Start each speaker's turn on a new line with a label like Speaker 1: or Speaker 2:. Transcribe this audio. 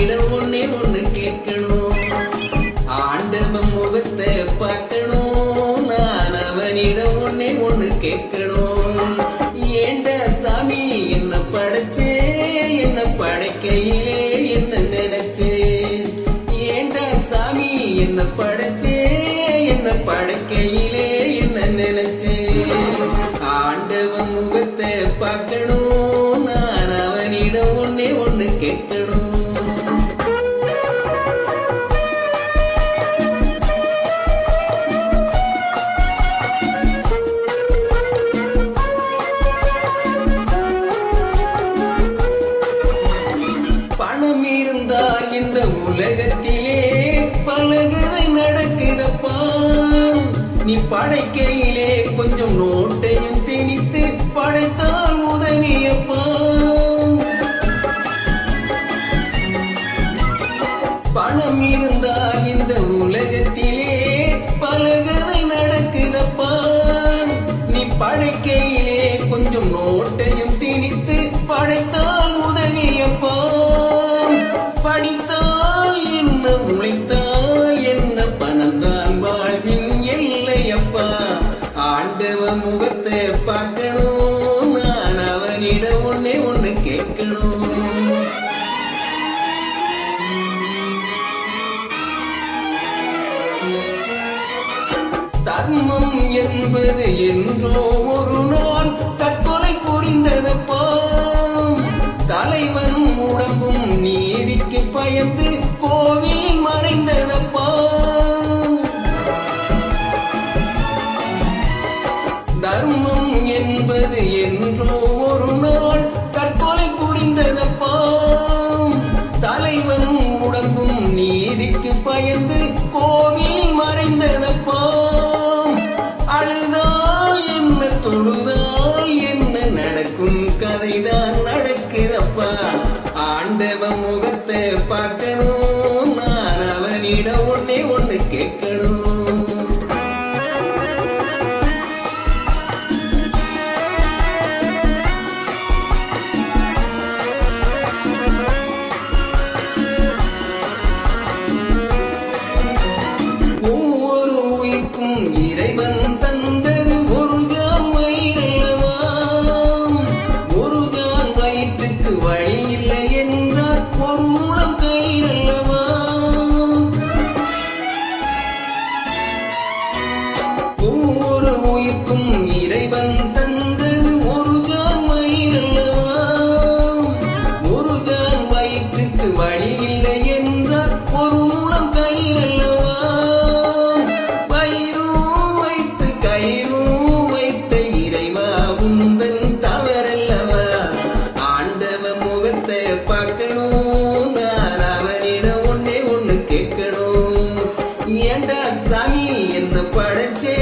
Speaker 1: அவனிடம் ஒன்னே ஒண்ணு கேட்கணும். ஆண்டவன் முகத்தை பார்க்கணும், நான் அவனிடம் ஒன்னே ஒண்ணு கேட்கணும். ஏண்டா சாமி என்ன படைச்சே, என்ன படைக்கையிலே என்ன நினைச்சே. ஏண்டா சாமி என்ன படைச்சே, என்ன படைக்கையிலே என்ன நினைச்சே. ஆண்டவன் முகத்தை பார்க்கணும், நான் அவனிடம் ஒன்னே ஒண்ணு கேட்கணும். பணம் இருந்தால் இந்த உலகத்திலே பலகதை நடக்குதப்பா. நீ படைக்கையிலே கொஞ்சம் நோட்டையும் திணித்து படைத்தால் உதவியப்பா. பணம் இருந்தால் இந்த உலகத்திலே பலகதை நடக்குதப்பா. நீ படைக்கையிலே கொஞ்சம் நோட்டையும் திணித்து படைத்தால் உதவியப்பா. படித்தால் என்ன, உழைத்தால் என்ன, பணம்தான் வாழ்வின் எல்லையப்பா. ஆண்டவ முகத்தை பார்க்கணும், நான் அவனிடம் ஒன்னே ஒண்ணு கேட்கணும். தர்மம் என்பது என்றோ ஒரு நாள் தற்கொலை புரிந்ததப்பா. தலைவன் உடம்பும் நீதிக்கு பயந்து கோவில் மறைந்ததப்பா. தர்மம் என்பது என்றோ ஒரு நாள் தற்கொலை புரிந்ததப்பா. தலைவன் உடம்பும் நீதிக்கு பயந்து கோவில் மறைந்ததப்பா. அழுதால் என்ன, தொழுதால் என்ன, நடக்கும் கதைதான் நடக்குதப்பா. ஆண்டவ முகத்தை பார்க்கணும், நான் அவனிடம் ஒன்னே ஒண்ணு கேட்கணும். ஒவ்வொரு உயிர்க்கும் இறைவன் தந்தது ஒரு ஜான் வயிறல்லவா. ஒரு ஜான் வயிற்றுக்கு வழி இல்லை என்றால் ஒரு முழம் கயிறல்லவா. ஒவ்வொரு உயிர்க்கும் இறைவன் தந்தது ஒரு ஜான் வயிறல்லவா. ஒரு ஜான் வயிற்றுக்கு வழி இல்லை என்றால் ஒரு முழம் கயிறல்லவா. கயிறும் வைத்த இறைவா உந்தன் தவறல்லவா. ஆண்டவ முகத்தை பார்க்கணும், நான் அவனிடம் ஒன்னே ஒண்ணு கேட்கணும். ஏண்டா சாமி என்ன படைச்சே,